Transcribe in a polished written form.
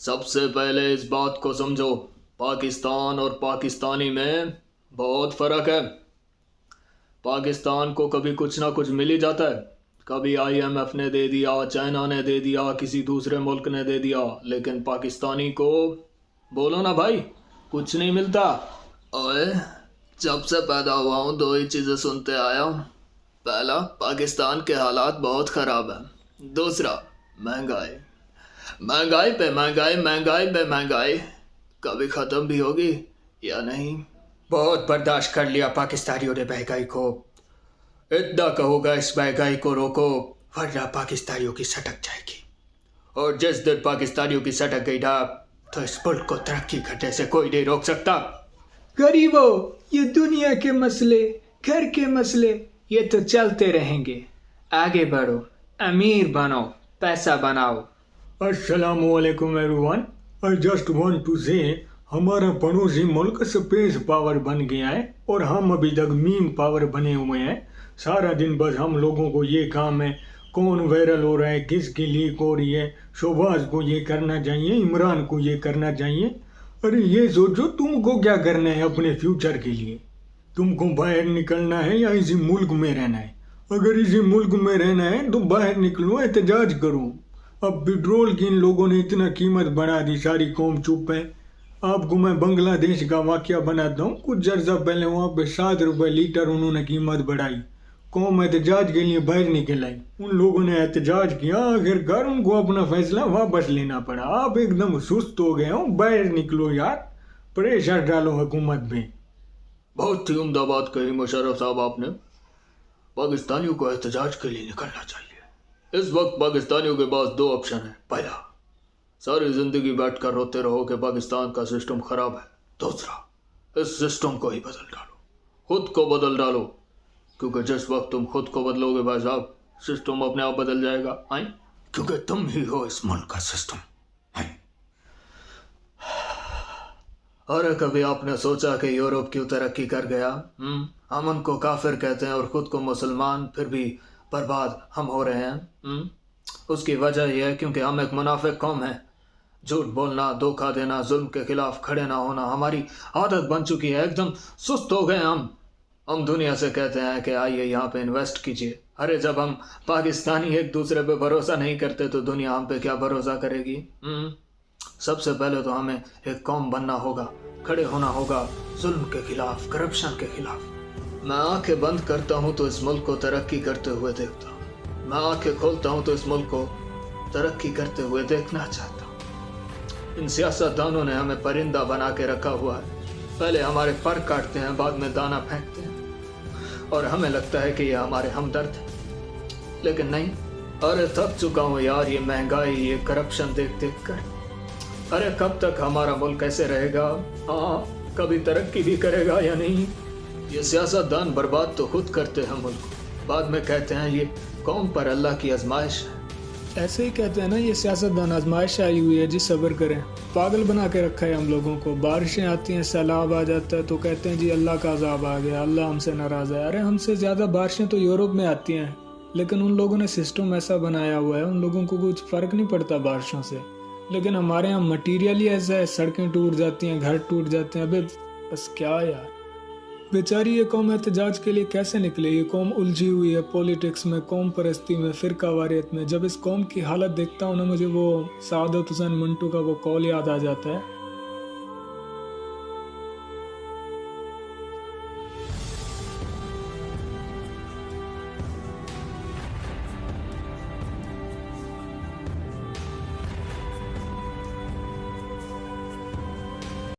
सबसे पहले इस बात को समझो, पाकिस्तान और पाकिस्तानी में बहुत फर्क है। पाकिस्तान को कभी कुछ ना कुछ मिल ही जाता है। कभी आईएमएफ ने दे दिया, चाइना ने दे दिया, किसी दूसरे मुल्क ने दे दिया, लेकिन पाकिस्तानी को बोलो ना भाई, कुछ नहीं मिलता। ओए, जब से पैदा हुआ हूँ दो ही चीज़ें सुनते आया हूँ। पहला, पाकिस्तान के हालात बहुत ख़राब हैं। दूसरा, महंगाई। महंगाई पे महंगाई, महंगाई पे महंगाई। कभी ख़त्म भी होगी या नहीं? बहुत बर्दाश्त कर लिया पाकिस्तानियों ने महंगाई को। इतना कहोगा इस महंगाई को रोको, वरना पाकिस्तानियों की सटक जाएगी। और जिस दिन पाकिस्तानियों की सटक गई ना, तो इस मुल्क को तरक्की करने से कोई नहीं रोक सकता। गरीबों, ये दुनिया के मसले, घर के मसले, ये तो चलते रहेंगे। आगे बढ़ो, अमीर बनो, पैसा बनाओ। अस्सलामुअलैकुम everyone. I just want to say हमारा पड़ोसी मुल्क स्पेस पावर बन गया है और हम अभी तक मीम पावर बने हुए हैं। सारा दिन बस हम लोगों को ये काम है, कौन वायरल हो रहा है, किसकी लीक हो रही है, शोबाज को ये करना चाहिए, इमरान को ये करना चाहिए। अरे ये सोचो तुमको क्या करना है अपने फ्यूचर के लिए। तुमको बाहर निकलना है या इसी मुल्क में रहना है? अगर इसी मुल्क में रहना है तो बाहर निकलो, एहतजाज करो। अब पेट्रोल की इन लोगों ने इतना कीमत बढ़ा दी, सारी कौम चुप है। आपको मैं बांग्लादेश का वाकया बनाता हूँ। कुछ अर्सा पहले वहाँ पे 7 रुपये लीटर उन्होंने कीमत बढ़ाई। कौम एहतजाज के लिए बाहर निकल आई, उन लोगों ने एहतजाज किया, आखिरकार उनको अपना फैसला वापस लेना पड़ा। आप एकदम सुस्त हो गए हो, बाहर निकलो यार, प्रेशर डालो हुकूमत पे। बहुत ही उम्दा बात कही मुशर्रफ साहब आपने। पाकिस्तानियों को एहतजाज के लिए निकलना चाहिए। इस वक्त पाकिस्तानियों के पास दो ऑप्शन है। पहला, सारी ज़िंदगी बैठ कर रोते रहो कि पाकिस्तान का सिस्टम ख़राब है। दूसरा, इस सिस्टम को ही बदल डालो, खुद को बदल डालो, क्योंकि जिस वक्त तुम खुद को बदलोगे भाई साहब, सिस्टम अपने आप बदल जाएगा। आई, क्योंकि तुम ही हो इस मुल्क का सिस्टम। अरे कभी आपने सोचा कि यूरोप क्यों तरक्की कर गया? हम उनको काफिर कहते हैं और ख़ुद को मुसलमान, फिर भी बर्बाद हम हो रहे हैं। उसकी वजह यह है क्योंकि हम एक मुनाफिक कौम है। झूठ बोलना, धोखा देना, जुल्म के खिलाफ खड़े ना होना हमारी आदत बन चुकी है। एकदम सुस्त हो गए हम दुनिया से कहते हैं कि आइए यहाँ पे इन्वेस्ट कीजिए। अरे जब हम पाकिस्तानी एक दूसरे पे भरोसा नहीं करते तो दुनिया हम पे क्या भरोसा करेगी? सबसे पहले तो हमें एक कौम बनना होगा, खड़े होना होगा जुल्म के खिलाफ, करप्शन के खिलाफ। मैं आंखें बंद करता हूँ तो इस मुल्क को तरक्की करते हुए देखता हूँ। मैं आंखें खोलता हूँ तो इस मुल्क को तरक्की करते हुए देखना चाहता हूँ। इन सियासतदानों ने हमें परिंदा बना के रखा हुआ है। पहले हमारे पर काटते हैं, बाद में दाना फेंकते हैं और हमें लगता है कि ये हमारे हमदर्द हैं, लेकिन नहीं। अरे थक चुका हूँ यार ये महंगाई, ये करप्शन देख देख कर। अरे कब तक हमारा मुल्क ऐसे रहेगा? हाँ, कभी तरक्की भी करेगा या नहीं? ये सियासतदान बर्बाद तो खुद करते हैं मुल्क को, बाद में कहते हैं ये कौम पर अल्लाह की आजमाइश है। ऐसे ही कहते हैं ना, ये सियासतदान आजमाइश आई हुई है जी, सब्र करें। पागल बना के रखा है हम लोगों को। बारिशें आती हैं, सैलाब आ जाता है तो कहते हैं जी अल्लाह का अजाब आ गया, अल्लाह हमसे नाराज़ है। अरे हमसे ज़्यादा बारिशें तो यूरोप में आती हैं, लेकिन उन लोगों ने सिस्टम ऐसा बनाया हुआ है, उन लोगों को कुछ फ़र्क नहीं पड़ता बारिशों से। लेकिन हमारे यहाँ मटीरियल ही ऐसा है, सड़कें टूट जाती हैं, घर टूट जाते हैं। अबे बस क्या यार, बेचारी ये कौम एहतजाज के लिए कैसे निकले? ये कौम उलझी हुई है पॉलिटिक्स में, कौम परस्ती में, फ़िरका वारियत में। जब इस कौम की हालत देखता हूँ ना, मुझे वो सादत हुसैन मंटू का वो कॉल याद आ जाता है